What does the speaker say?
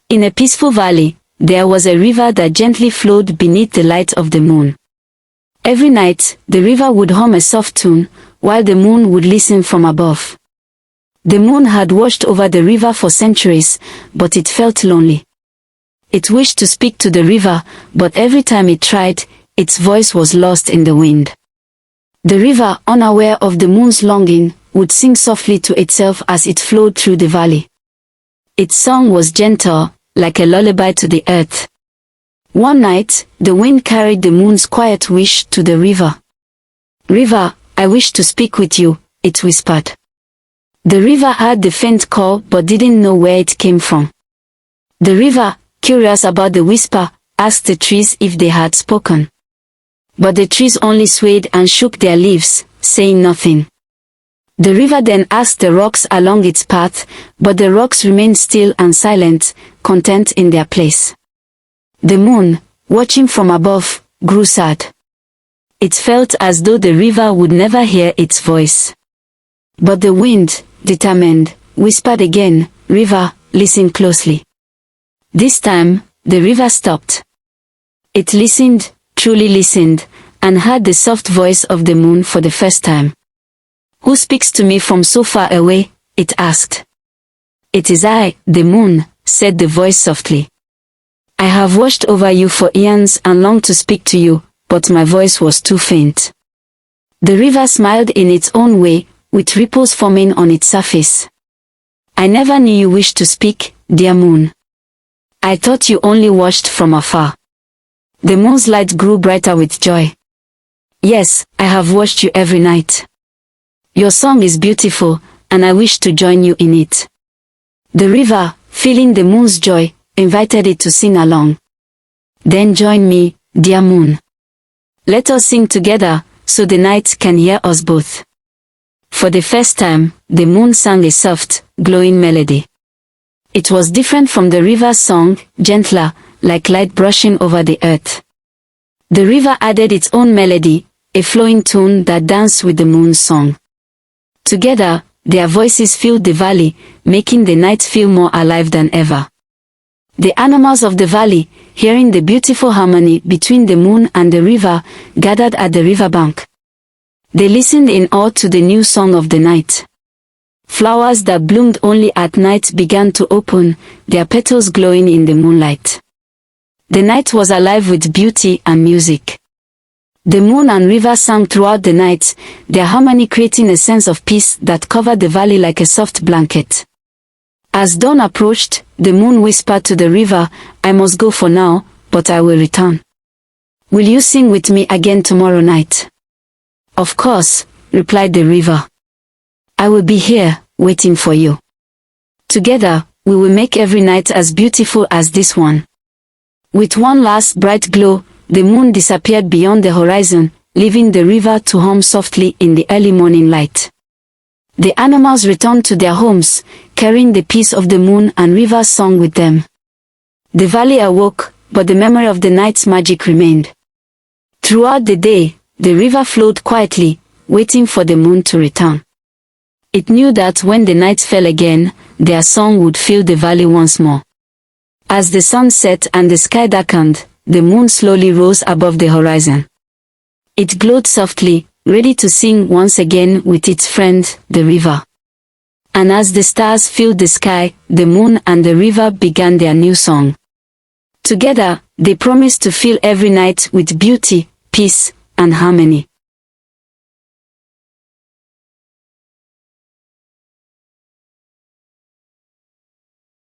In a peaceful valley, there was a river that gently flowed beneath the light of the moon. Every night, the river would hum a soft tune, while the moon would listen from above. The moon had watched over the river for centuries, but it felt lonely. It wished to speak to the river, but every time it tried, its voice was lost in the wind. The river, unaware of the moon's longing, would sing softly to itself as it flowed through the valley. Its song was gentle, like a lullaby to the earth. One night, the wind carried the moon's quiet wish to the river. "River, I wish to speak with you," it whispered. The river heard the faint call but didn't know where it came from. The river, curious about the whisper, asked the trees if they had spoken. But the trees only swayed and shook their leaves, saying nothing. The river then asked the rocks along its path, but the rocks remained still and silent, content in their place. The moon, watching from above, grew sad. It felt as though the river would never hear its voice. But the wind, determined, whispered again, "River, listen closely." This time, the river stopped. It listened, truly listened, and heard the soft voice of the moon for the first time. "Who speaks to me from so far away?" it asked. "It is I, the moon," said the voice softly. "I have watched over you for eons and longed to speak to you, but my voice was too faint." The river smiled in its own way, with ripples forming on its surface. "I never knew you wished to speak, dear moon. I thought you only watched from afar." The moon's light grew brighter with joy. "Yes, I have watched you every night. Your song is beautiful, and I wish to join you in it." The river, feeling the moon's joy, invited it to sing along. "Then join me, dear moon. Let us sing together, so the night can hear us both." For the first time, the moon sang a soft, glowing melody. It was different from the river's song, gentler, like light brushing over the earth. The river added its own melody, a flowing tune that danced with the moon's song. Together, their voices filled the valley, making the night feel more alive than ever. The animals of the valley, hearing the beautiful harmony between the moon and the river, gathered at the riverbank. They listened in awe to the new song of the night. Flowers that bloomed only at night began to open, their petals glowing in the moonlight. The night was alive with beauty and music. The moon and river sang throughout the night, their harmony creating a sense of peace that covered the valley like a soft blanket. As dawn approached, the moon whispered to the river, "I must go for now, but I will return. Will you sing with me again tomorrow night?" "Of course," replied the river. "I will be here, waiting for you. Together, we will make every night as beautiful as this one." With one last bright glow, the moon disappeared beyond the horizon, leaving the river to hum softly in the early morning light. The animals returned to their homes, carrying the peace of the moon and river's song with them. The valley awoke, but the memory of the night's magic remained. Throughout the day, the river flowed quietly, waiting for the moon to return. It knew that when the night fell again, their song would fill the valley once more. As the sun set and the sky darkened, the moon slowly rose above the horizon. It glowed softly, ready to sing once again with its friend, the river. And as the stars filled the sky, the moon and the river began their new song. Together, they promised to fill every night with beauty, peace, and harmony.